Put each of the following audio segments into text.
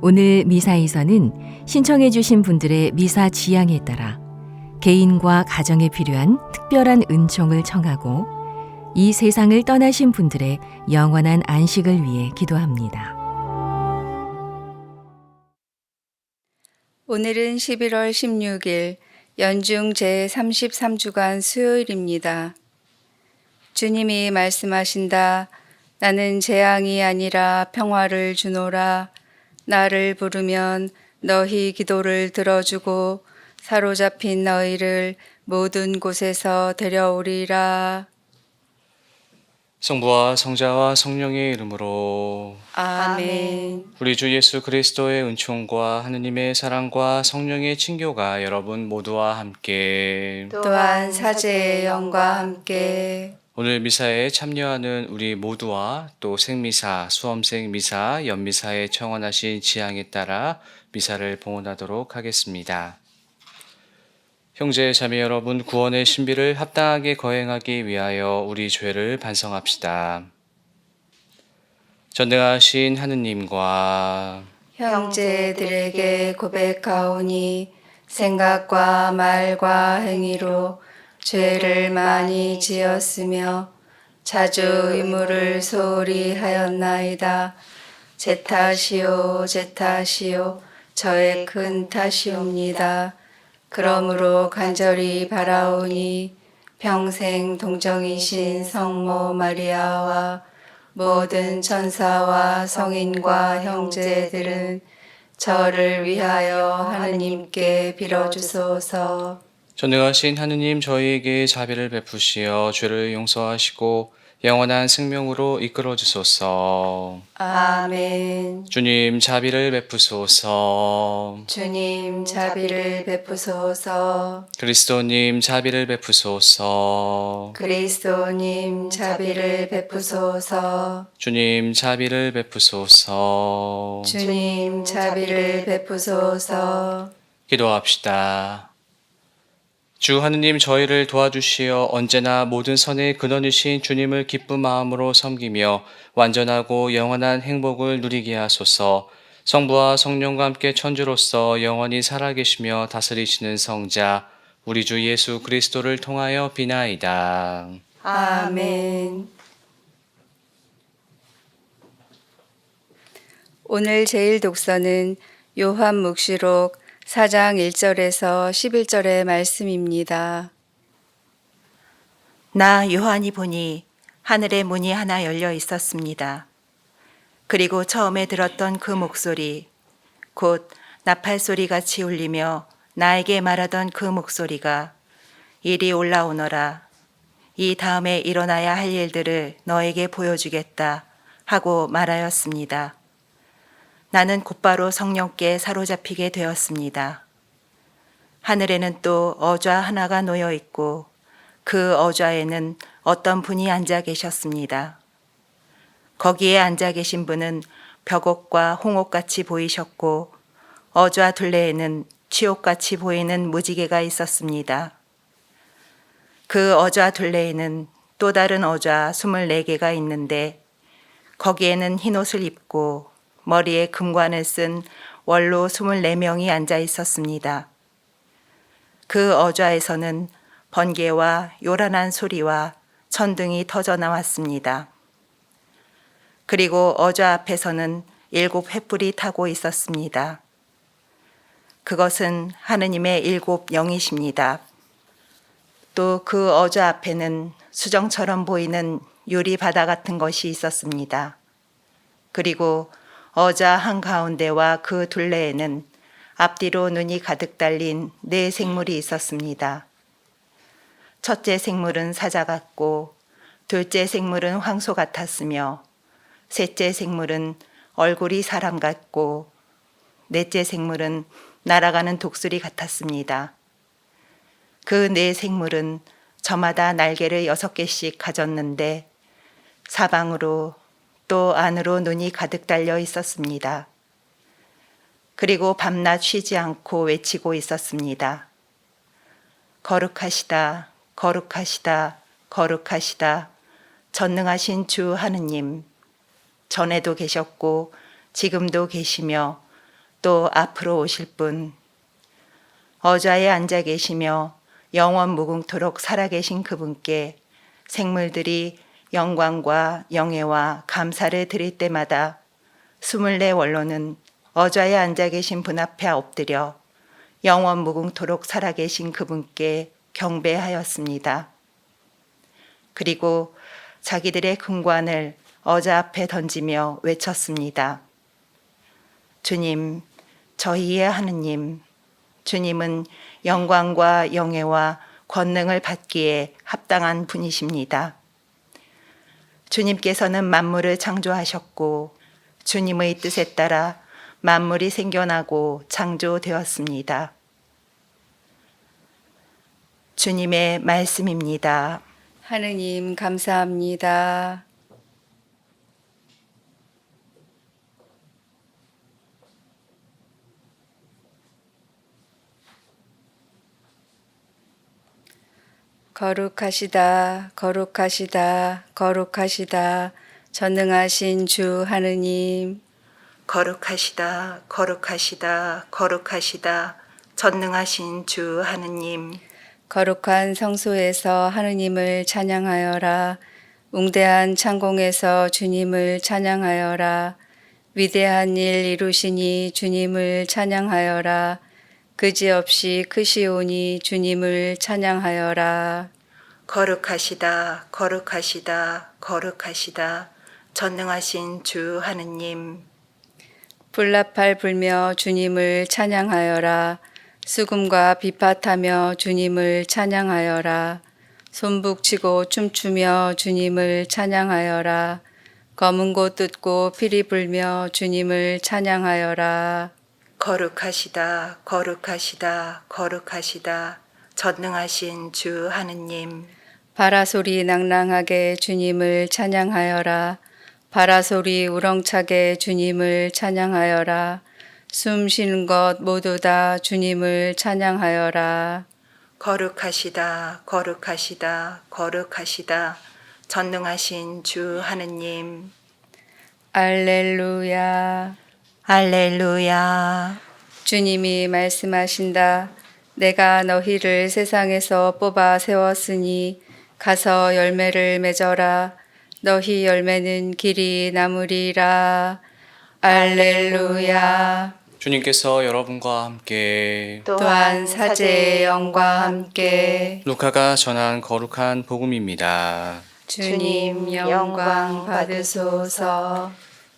오늘 미사에서는 신청해 주신 분들의 미사 지향에 따라 개인과 가정에 필요한 특별한 은총을 청하고 이 세상을 떠나신 분들의 영원한 안식을 위해 기도합니다. 오늘은 11월 16일 연중 제33주간 수요일입니다. 주님이 말씀하신다. 나는 재앙이 아니라 평화를 주노라. 나를 부르면 너희 기도를 들어주고 사로잡힌 너희를 모든 곳에서 데려오리라. 성부와 성자와 성령의 이름으로 아멘. 우리 주 예수 그리스도의 은총과 하느님의 사랑과 성령의 친교가 여러분 모두와 함께 또한 사제의 영과 함께 오늘 미사에 참여하는 우리 모두와 또 생미사, 수험생 미사, 연미사에 청원하신 지향에 따라 미사를 봉헌하도록 하겠습니다. 형제 자매 여러분, 구원의 신비를 합당하게 거행하기 위하여 우리 죄를 반성합시다. 전능하신 하느님과 형제들에게 고백하오니 생각과 말과 행위로 죄를 많이 지었으며 자주 의무를 소홀히 하였나이다. 제 탓이요 제 탓이요 저의 큰 탓이옵니다. 그러므로 간절히 바라오니 평생 동정이신 성모 마리아와 모든 천사와 성인과 형제들은 저를 위하여 하느님께 빌어주소서. 전능하신 하느님, 저희에게 자비를 베푸시어 죄를 용서하시고 영원한 생명으로 이끌어 주소서. 아멘. 주님, 자비를 베푸소서. 주님 자비를 베푸소서. 그리스도님, 자비를 베푸소서. 그리스도님 자비를 베푸소서. 주님, 자비를 베푸소서. 주님 자비를 베푸소서. 기도합시다. 주 하느님, 저희를 도와주시어 언제나 모든 선의 근원이신 주님을 기쁜 마음으로 섬기며 완전하고 영원한 행복을 누리게 하소서. 성부와 성령과 함께 천주로서 영원히 살아계시며 다스리시는 성자 우리 주 예수 그리스도를 통하여 비나이다. 아멘. 오늘 제일 독서는 요한묵시록 4장 1절에서 11절의 말씀입니다. 나 요한이 보니 하늘의 문이 하나 열려 있었습니다. 그리고 처음에 들었던 그 목소리, 곧 나팔 소리같이 울리며 나에게 말하던 그 목소리가 이리 올라오너라. 이 다음에 일어나야 할 일들을 너에게 보여주겠다 하고 말하였습니다. 나는 곧바로 성령께 사로잡히게 되었습니다. 하늘에는 또 어좌 하나가 놓여 있고 그 어좌에는 어떤 분이 앉아 계셨습니다. 거기에 앉아 계신 분은 벽옥과 홍옥같이 보이셨고 어좌 둘레에는 취옥같이 보이는 무지개가 있었습니다. 그 어좌 둘레에는 또 다른 어좌 24개가 있는데 거기에는 흰옷을 입고 머리에 금관을 쓴 원로 24명이 앉아 있었습니다. 그 어좌에서는 번개와 요란한 소리와 천둥이 터져 나왔습니다. 그리고 어좌 앞에서는 7 횃불이 타고 있었습니다. 그것은 하느님의 7 영이십니다. 또 그 어좌 앞에는 수정처럼 보이는 유리 바다 같은 것이 있었습니다. 그리고 어좌 한가운데와 그 둘레에는 앞뒤로 눈이 가득 달린 4 생물이 있었습니다. 첫째 생물은 사자 같고 둘째 생물은 황소 같았으며 셋째 생물은 얼굴이 사람 같고 넷째 생물은 날아가는 독수리 같았습니다. 그 4 생물은 저마다 날개를 6개씩 가졌는데 사방으로 또 안으로 눈이 가득 달려 있었습니다. 그리고 밤낮 쉬지 않고 외치고 있었습니다. 거룩하시다, 거룩하시다, 거룩하시다, 전능하신 주 하느님. 전에도 계셨고 지금도 계시며 또 앞으로 오실 분, 어좌에 앉아 계시며 영원 무궁토록 살아계신 그분께 생물들이 영광과 영예와 감사를 드릴 때마다 24원로는 어좌에 앉아 계신 분 앞에 엎드려 영원 무궁토록 살아계신 그분께 경배하였습니다. 그리고 자기들의 금관을 어좌 앞에 던지며 외쳤습니다. 주님, 저희의 하느님, 주님은 영광과 영예와 권능을 받기에 합당한 분이십니다. 주님께서는 만물을 창조하셨고 주님의 뜻에 따라 만물이 생겨나고 창조되었습니다. 주님의 말씀입니다. 하느님 감사합니다. 거룩하시다, 거룩하시다, 거룩하시다. 전능하신 주 하느님. 거룩하시다, 거룩하시다, 거룩하시다. 전능하신 주 하느님. 거룩한 성소에서 하느님을 찬양하여라. 웅대한 창공에서 주님을 찬양하여라. 위대한 일 이루시니 주님을 찬양하여라. 그지없이 크시오니 주님을 찬양하여라. 거룩하시다, 거룩하시다, 거룩하시다. 전능하신 주 하느님. 불나팔 불며 주님을 찬양하여라. 수금과 비파타며 주님을 찬양하여라. 손북치고 춤추며 주님을 찬양하여라. 검은 곳 뜯고 피리 불며 주님을 찬양하여라. 거룩하시다, 거룩하시다, 거룩하시다. 전능하신 주 하느님. 바라소리 낭랑하게 주님을 찬양하여라. 바라소리 우렁차게 주님을 찬양하여라. 숨 쉬는 것 모두 다 주님을 찬양하여라. 거룩하시다, 거룩하시다, 거룩하시다. 전능하신 주 하느님. 알렐루야. 할렐루야. 주님이 말씀하신다. 내가 너희를 세상에서 뽑아 세웠으니 가서 열매를 맺어라. 너희 열매는 길이 남으리라. 알렐루야. 주님께서 여러분과 함께 또한 사제의 영과 함께 루카가 전한 거룩한 복음입니다. 주님 영광 받으소서.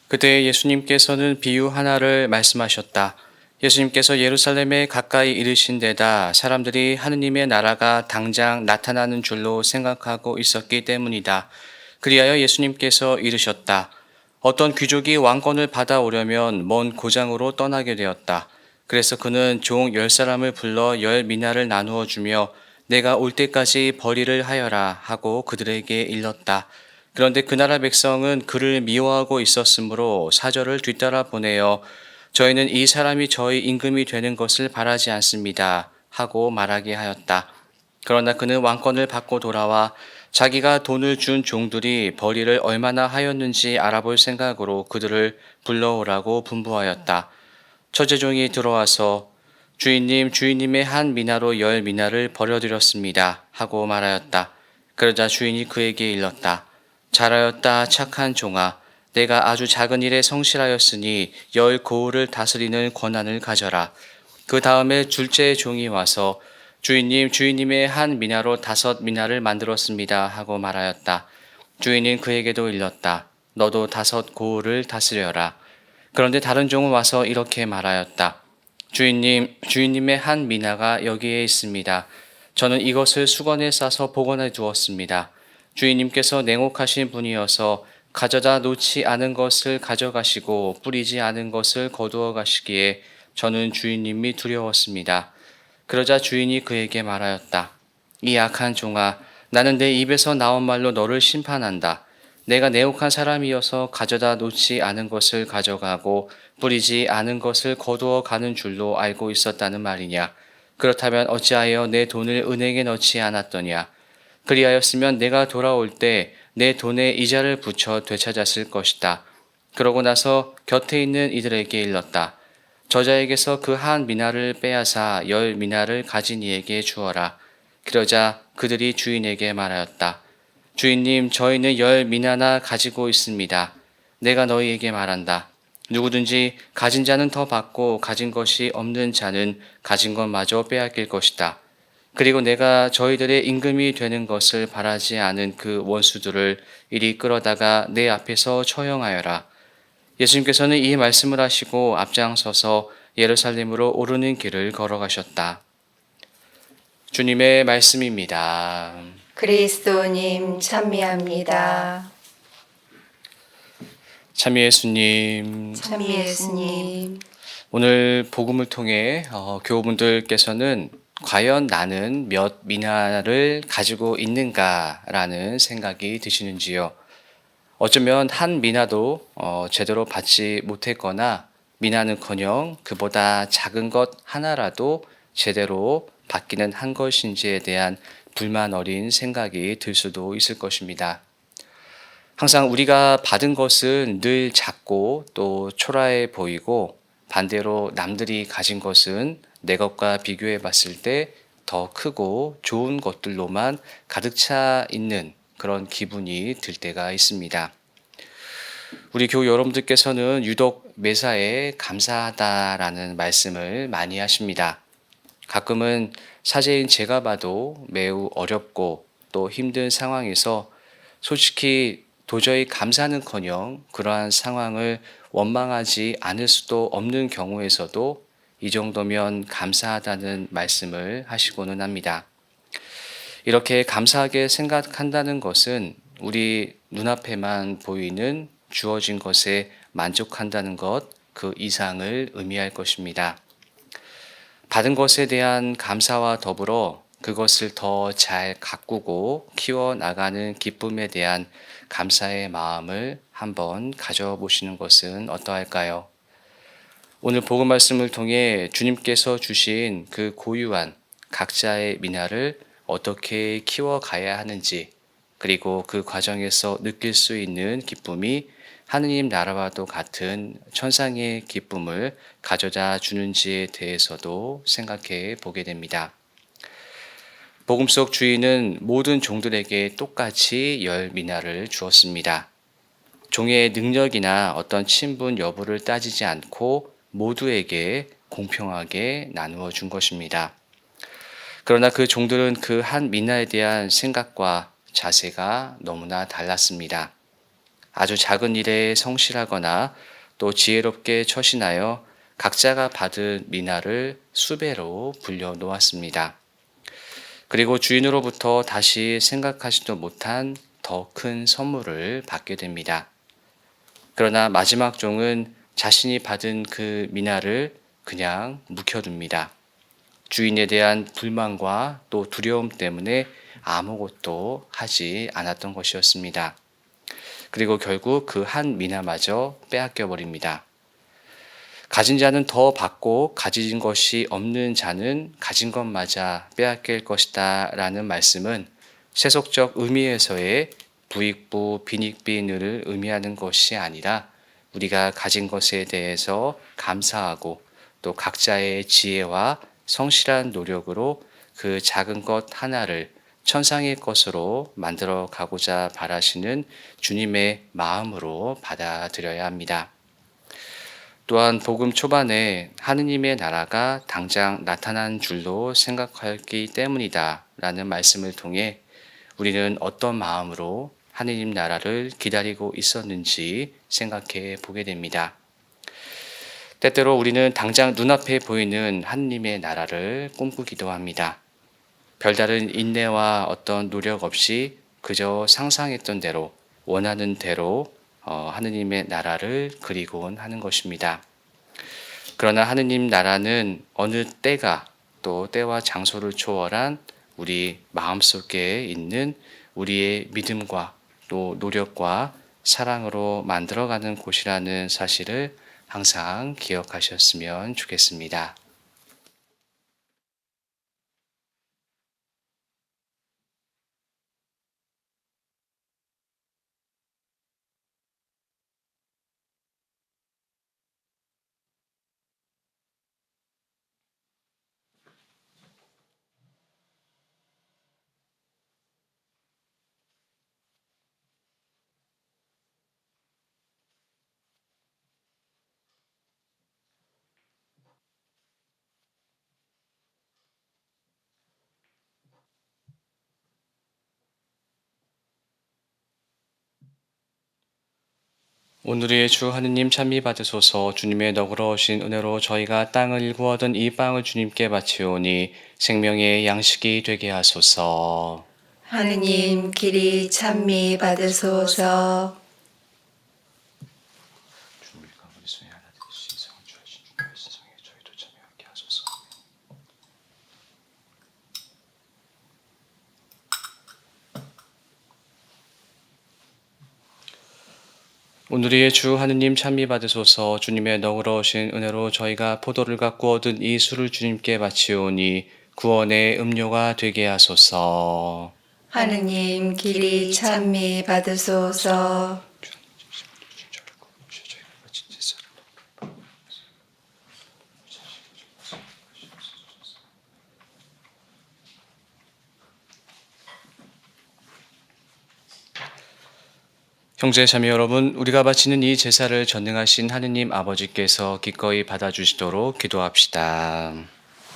그때 예수님께서는 비유 하나를 말씀하셨다. 예수님께서 예루살렘에 가까이 이르신 데다 사람들이 하느님의 나라가 당장 나타나는 줄로 생각하고 있었기 때문이다. 그리하여 예수님께서 이르셨다. 어떤 귀족이 왕권을 받아오려면 먼 고장으로 떠나게 되었다. 그래서 그는 종 10사람을 불러 10미나를 나누어 주며 내가 올 때까지 벌이를 하여라 하고 그들에게 일렀다. 그런데 그 나라 백성은 그를 미워하고 있었으므로 사절을 뒤따라 보내어 저희는 이 사람이 저희 임금이 되는 것을 바라지 않습니다 하고 말하게 하였다. 그러나 그는 왕권을 받고 돌아와 자기가 돈을 준 종들이 벌이를 얼마나 하였는지 알아볼 생각으로 그들을 불러오라고 분부하였다. 첫째 종이 들어와서 주인님, 주인님의 한 미나로 10미나를 버려드렸습니다 하고 말하였다. 그러자 주인이 그에게 일렀다. 잘하였다 착한 종아. 내가 아주 작은 일에 성실하였으니 10 고을을 다스리는 권한을 가져라. 그 다음에 둘째 종이 와서 주인님, 주인님의 한 미나로 5미나를 만들었습니다 하고 말하였다. 주인은 그에게도 일렀다. 너도 5 고을을 다스려라. 그런데 다른 종은 와서 이렇게 말하였다. 주인님, 주인님의 한 미나가 여기에 있습니다. 저는 이것을 수건에 싸서 보관해 두었습니다. 주인님께서 냉혹하신 분이어서 가져다 놓지 않은 것을 가져가시고 뿌리지 않은 것을 거두어 가시기에 저는 주인님이 두려웠습니다. 그러자 주인이 그에게 말하였다. 이 악한 종아, 나는 내 입에서 나온 말로 너를 심판한다. 내가 냉혹한 사람이어서 가져다 놓지 않은 것을 가져가고 뿌리지 않은 것을 거두어 가는 줄로 알고 있었다는 말이냐. 그렇다면 어찌하여 내 돈을 은행에 넣지 않았더냐. 그리하였으면 내가 돌아올 때 내 돈에 이자를 붙여 되찾았을 것이다. 그러고 나서 곁에 있는 이들에게 일렀다. 저자에게서 그 한 미나를 빼앗아 10미나를 가진 이에게 주어라. 그러자 그들이 주인에게 말하였다. 주인님, 저희는 10미나나 가지고 있습니다. 내가 너희에게 말한다. 누구든지 가진 자는 더 받고 가진 것이 없는 자는 가진 것마저 빼앗길 것이다. 그리고 내가 저희들의 임금이 되는 것을 바라지 않은 그 원수들을 이리 끌어다가 내 앞에서 처형하여라. 예수님께서는 이 말씀을 하시고 앞장서서 예루살렘으로 오르는 길을 걸어가셨다. 주님의 말씀입니다. 그리스도님 찬미합니다. 참미 예수님, 찬미 예수님. 오늘 복음을 통해 교우분들께서는 과연 나는 몇 미나를 가지고 있는가라는 생각이 드시는지요? 어쩌면 한 미나도 제대로 받지 못했거나 미나는커녕 그보다 작은 것 하나라도 제대로 받기는 한 것인지에 대한 불만 어린 생각이 들 수도 있을 것입니다. 항상 우리가 받은 것은 늘 작고 또 초라해 보이고 반대로 남들이 가진 것은 내 것과 비교해 봤을 때 더 크고 좋은 것들로만 가득 차 있는 그런 기분이 들 때가 있습니다. 우리 교우 여러분들께서는 유독 매사에 감사하다라는 말씀을 많이 하십니다. 가끔은 사제인 제가 봐도 매우 어렵고 또 힘든 상황에서 솔직히 도저히 감사는커녕 그러한 상황을 원망하지 않을 수도 없는 경우에서도 이 정도면 감사하다는 말씀을 하시고는 합니다. 이렇게 감사하게 생각한다는 것은 우리 눈앞에만 보이는 주어진 것에 만족한다는 것, 그 이상을 의미할 것입니다. 받은 것에 대한 감사와 더불어 그것을 더 잘 가꾸고 키워나가는 기쁨에 대한 감사의 마음을 한번 가져보시는 것은 어떠할까요? 오늘 복음 말씀을 통해 주님께서 주신 그 고유한 각자의 미나를 어떻게 키워가야 하는지, 그리고 그 과정에서 느낄 수 있는 기쁨이 하느님 나라와도 같은 천상의 기쁨을 가져다 주는지에 대해서도 생각해 보게 됩니다. 복음 속 주인은 모든 종들에게 똑같이 10미나를 주었습니다. 종의 능력이나 어떤 친분 여부를 따지지 않고 모두에게 공평하게 나누어 준 것입니다. 그러나 그 종들은 그 한 미나에 대한 생각과 자세가 너무나 달랐습니다. 아주 작은 일에 성실하거나 또 지혜롭게 처신하여 각자가 받은 미나를 수배로 불려 놓았습니다. 그리고 주인으로부터 다시 생각하지도 못한 더 큰 선물을 받게 됩니다. 그러나 마지막 종은 자신이 받은 그 미나를 그냥 묵혀둡니다. 주인에 대한 불만과 또 두려움 때문에 아무것도 하지 않았던 것이었습니다. 그리고 결국 그 한 미나마저 빼앗겨 버립니다. 가진 자는 더 받고 가진 것이 없는 자는 가진 것마저 빼앗길 것이다 라는 말씀은 세속적 의미에서의 부익부 빈익빈을 의미하는 것이 아니라 우리가 가진 것에 대해서 감사하고 또 각자의 지혜와 성실한 노력으로 그 작은 것 하나를 천상의 것으로 만들어 가고자 바라시는 주님의 마음으로 받아들여야 합니다. 또한 복음 초반에 하느님의 나라가 당장 나타난 줄로 생각하였기 때문이다 라는 말씀을 통해 우리는 어떤 마음으로 하느님 나라를 기다리고 있었는지 생각해 보게 됩니다. 때때로 우리는 당장 눈앞에 보이는 하느님의 나라를 꿈꾸기도 합니다. 별다른 인내와 어떤 노력 없이 그저 상상했던 대로 원하는 대로 하느님의 나라를 그리곤 하는 것입니다. 그러나 하느님 나라는 어느 때가 또 때와 장소를 초월한 우리 마음속에 있는 우리의 믿음과 또 노력과 사랑으로 만들어가는 곳이라는 사실을 항상 기억하셨으면 좋겠습니다. 오늘의 주 하느님 찬미 받으소서. 주님의 너그러우신 은혜로 저희가 땅을 일구 얻은 이 빵을 주님께 바치오니 생명의 양식이 되게 하소서. 하느님 길이 찬미 받으소서. 주님과 그리스도의 하나 되신 성을 주하신 주님의 세상에 저희도 참여하게 하소서. 오늘의 주 하느님 찬미 받으소서. 주님의 너그러우신 은혜로 저희가 포도를 갖고 얻은 이 술을 주님께 바치오니 구원의 음료가 되게 하소서. 하느님 길이 찬미 받으소서. 형제 자매 여러분, 우리가 바치는 이 제사를 전능하신 하느님 아버지께서 기꺼이 받아주시도록 기도합시다.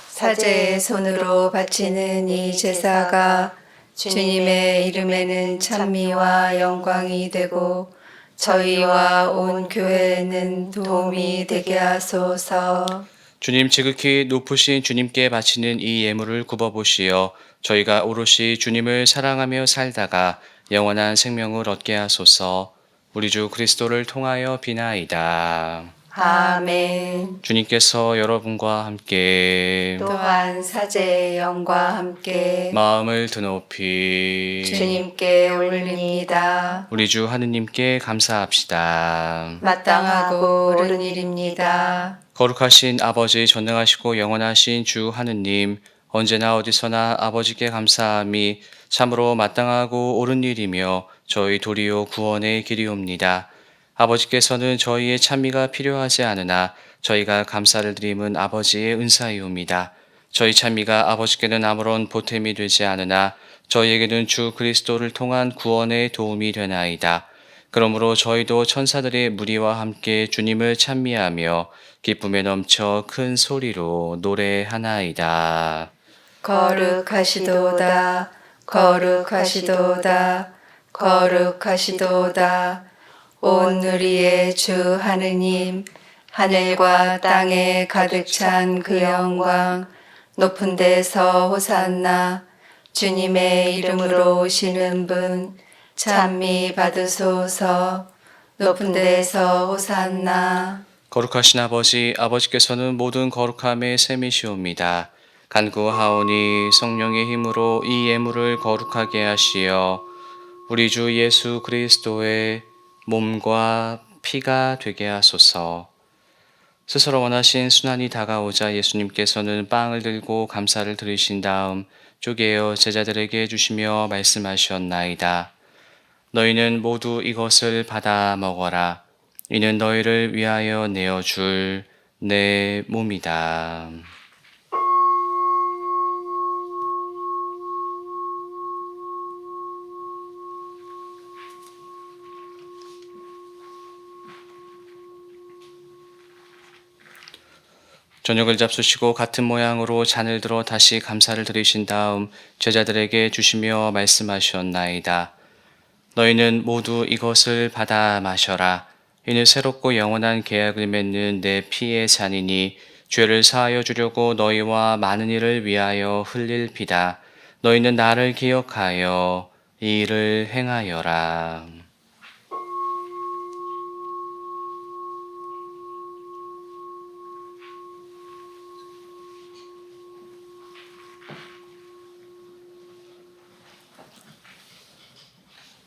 사제의 손으로 바치는 이 제사가 주님의 이름에는 찬미와 영광이 되고 저희와 온 교회에는 도움이 되게 하소서. 주님 지극히 높으신 주님께 바치는 이 예물을 굽어보시어 저희가 오롯이 주님을 사랑하며 살다가 영원한 생명을 얻게 하소서. 우리 주 그리스도를 통하여 비나이다. 아멘. 주님께서 여러분과 함께 또한 사제의 영과 함께 마음을 드높이 주님께 올립니다. 우리 주 하느님께 감사합시다. 마땅하고 옳은 일입니다. 거룩하신 아버지, 전능하시고 영원하신 주 하느님, 언제나 어디서나 아버지께 감사함이 참으로 마땅하고 옳은 일이며 저희 도리어 구원의 길이옵니다. 아버지께서는 저희의 찬미가 필요하지 않으나 저희가 감사를 드림은 아버지의 은사이옵니다. 저희 찬미가 아버지께는 아무런 보탬이 되지 않으나 저희에게는 주 그리스도를 통한 구원의 도움이 되나이다. 그러므로 저희도 천사들의 무리와 함께 주님을 찬미하며 기쁨에 넘쳐 큰 소리로 노래하나이다. 거룩하시도다. 거룩하시도다. 거룩하시도다. 온 누리의 주 하느님, 하늘과 땅에 가득 찬 그 영광, 높은 데서 호산나, 주님의 이름으로 오시는 분, 찬미 받으소서. 높은 데서 호산나. 거룩하신 아버지, 아버지께서는 모든 거룩함의 셈이시옵니다. 간구하오니 성령의 힘으로 이 예물을 거룩하게 하시어 우리 주 예수 그리스도의 몸과 피가 되게 하소서. 스스로 원하신 순환이 다가오자 예수님께서는 빵을 들고 감사를 드리신 다음 쪼개어 제자들에게 주시며 말씀하셨나이다. 너희는 모두 이것을 받아 먹어라. 이는 너희를 위하여 내어줄 내 몸이다. 저녁을 잡수시고 같은 모양으로 잔을 들어 다시 감사를 드리신 다음 제자들에게 주시며 말씀하셨나이다. 너희는 모두 이것을 받아 마셔라. 이는 새롭고 영원한 계약을 맺는 내 피의 잔이니 죄를 사하여 주려고 너희와 많은 이를 위하여 흘릴 피다. 너희는 나를 기억하여 이 일을 행하여라.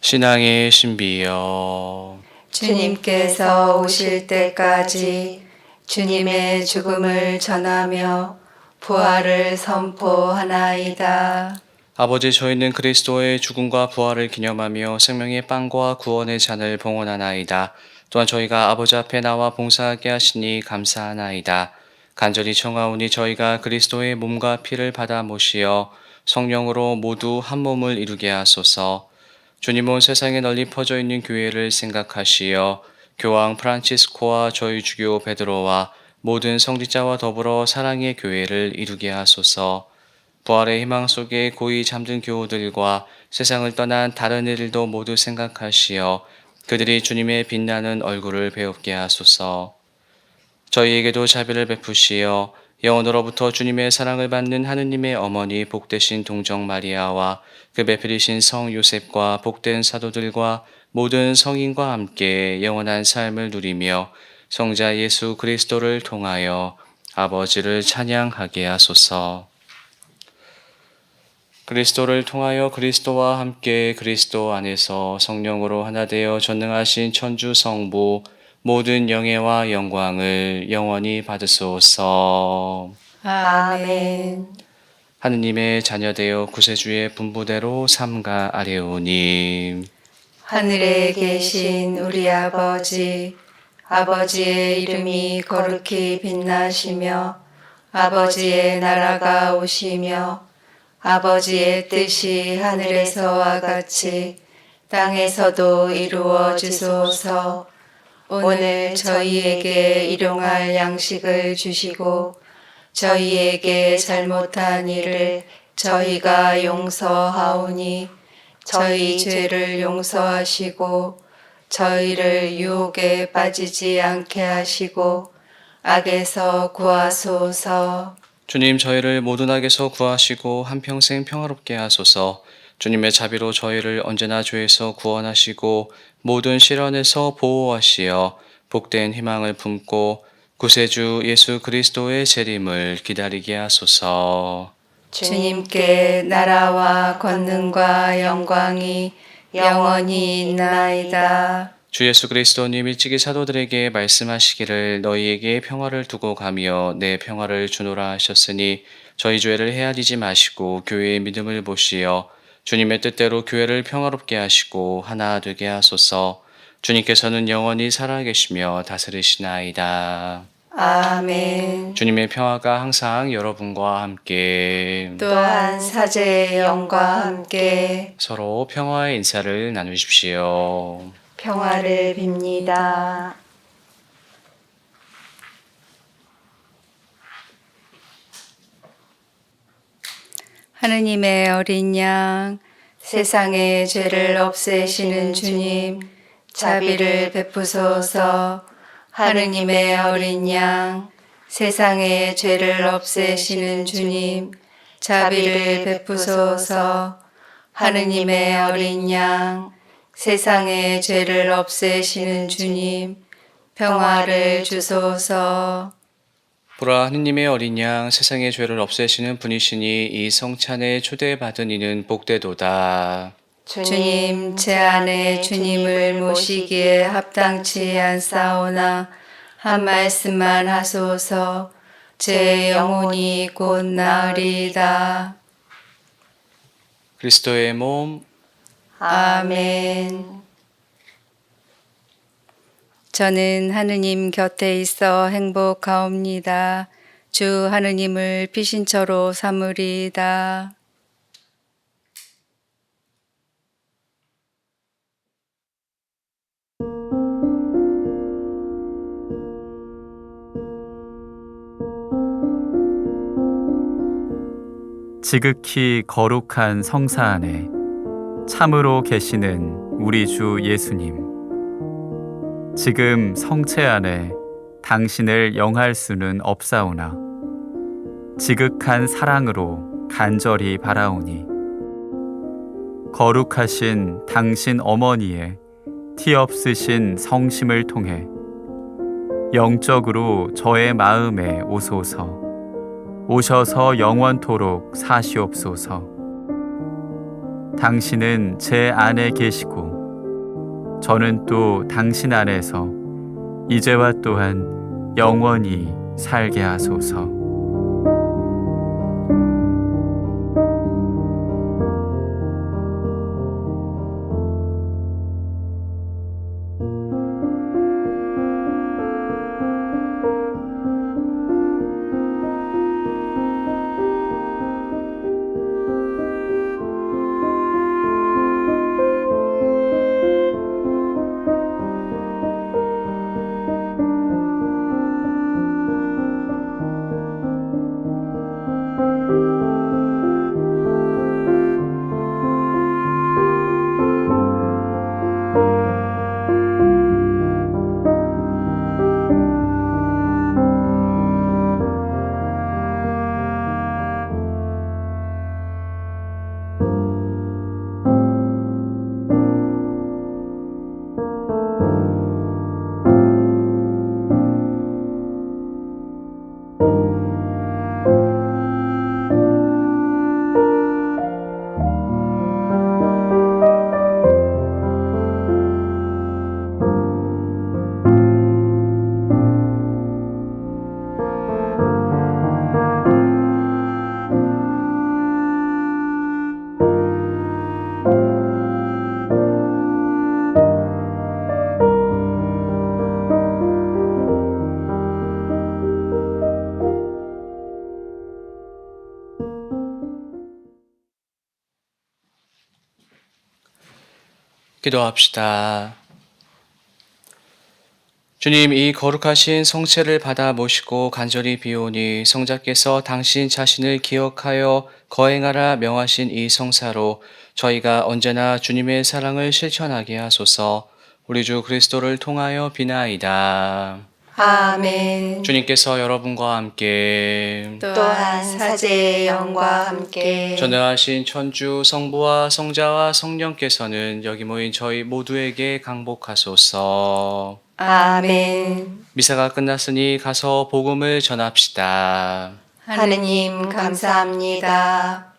신앙의 신비여, 주님께서 오실 때까지 주님의 죽음을 전하며 부활을 선포하나이다. 아버지, 저희는 그리스도의 죽음과 부활을 기념하며 생명의 빵과 구원의 잔을 봉헌하나이다. 또한 저희가 아버지 앞에 나와 봉사하게 하시니 감사하나이다. 간절히 청하오니 저희가 그리스도의 몸과 피를 받아 모시어 성령으로 모두 한 몸을 이루게 하소서. 주님, 온 세상에 널리 퍼져 있는 교회를 생각하시어 교황 프란치스코와 저희 주교 베드로와 모든 성직자와 더불어 사랑의 교회를 이루게 하소서. 부활의 희망 속에 고이 잠든 교우들과 세상을 떠난 다른 이들도 모두 생각하시어 그들이 주님의 빛나는 얼굴을 배웁게 하소서. 저희에게도 자비를 베푸시어 영원으로부터 주님의 사랑을 받는 하느님의 어머니 복되신 동정 마리아와 그 배필이신 성 요셉과 복된 사도들과 모든 성인과 함께 영원한 삶을 누리며 성자 예수 그리스도를 통하여 아버지를 찬양하게 하소서. 그리스도를 통하여 그리스도와 함께 그리스도 안에서 성령으로 하나 되어 전능하신 천주 성부 모든 영예와 영광을 영원히 받으소서. 아멘. 하느님의 자녀되어 구세주의 분부대로 삼가 아뢰오니 하늘에 계신 우리 아버지, 아버지의 이름이 거룩히 빛나시며 아버지의 나라가 오시며 아버지의 뜻이 하늘에서와 같이 땅에서도 이루어지소서. 오늘 저희에게 일용할 양식을 주시고 저희에게 잘못한 일을 저희가 용서하오니 저희 죄를 용서하시고 저희를 유혹에 빠지지 않게 하시고 악에서 구하소서. 주님 저희를 모든 악에서 구하시고 한평생 평화롭게 하소서. 주님의 자비로 저희를 언제나 죄에서 구원하시고 모든 시련에서 보호하시어 복된 희망을 품고 구세주 예수 그리스도의 재림을 기다리게 하소서. 주님께 나라와 권능과 영광이 영원히 있나이다. 주 예수 그리스도님 일찍이 사도들에게 말씀하시기를 너희에게 평화를 두고 가며 내 평화를 주노라 하셨으니 저희 죄를 헤아리지 마시고 교회의 믿음을 보시어 주님의 뜻대로 교회를 평화롭게 하시고 하나 되게 하소서. 주님께서는 영원히 살아계시며 다스리시나이다. 아멘. 주님의 평화가 항상 여러분과 함께 또한 사제의 영과 함께 서로 평화의 인사를 나누십시오. 평화를 빕니다. 하느님의 어린 양, 세상의 죄를 없애시는 주님, 자비를 베푸소서. 하느님의 어린 양, 세상의 죄를 없애시는 주님, 자비를 베푸소서. 하느님의 어린 양, 세상의 죄를 없애시는 주님, 평화를 주소서. 보라 하느님의 어린 양 세상의 죄를 없애시는 분이시니 이 성찬에 초대받은 이는 복되도다. 주님, 제 안에 주님을 모시기에 합당치 않사오나 한 말씀만 하소서. 제 영혼이 곧 나으리이다. 그리스도의 몸 아멘. 저는 하느님 곁에 있어 행복하옵니다. 주 하느님을 피신처로 삼으리이다. 지극히 거룩한 성사 안에 참으로 계시는 우리 주 예수님. 지금 성체 안에 당신을 영할 수는 없사오나 지극한 사랑으로 간절히 바라오니 거룩하신 당신 어머니의 티 없으신 성심을 통해 영적으로 저의 마음에 오소서. 오셔서 영원토록 사시옵소서. 당신은 제 안에 계시고 저는 또 당신 안에서 이제와 또한 영원히 살게 하소서. 기도합시다. 주님, 이 거룩하신 성체를 받아 모시고 간절히 비오니 성자께서 당신 자신을 기억하여 거행하라 명하신 이 성사로 저희가 언제나 주님의 사랑을 실천하게 하소서. 우리 주 그리스도를 통하여 비나이다. 아멘. 주님께서 여러분과 함께 또한 사제의 영과 함께 전능하신 천주 성부와 성자와 성령께서는 여기 모인 저희 모두에게 강복하소서. 아멘. 미사가 끝났으니 가서 복음을 전합시다. 하느님 감사합니다.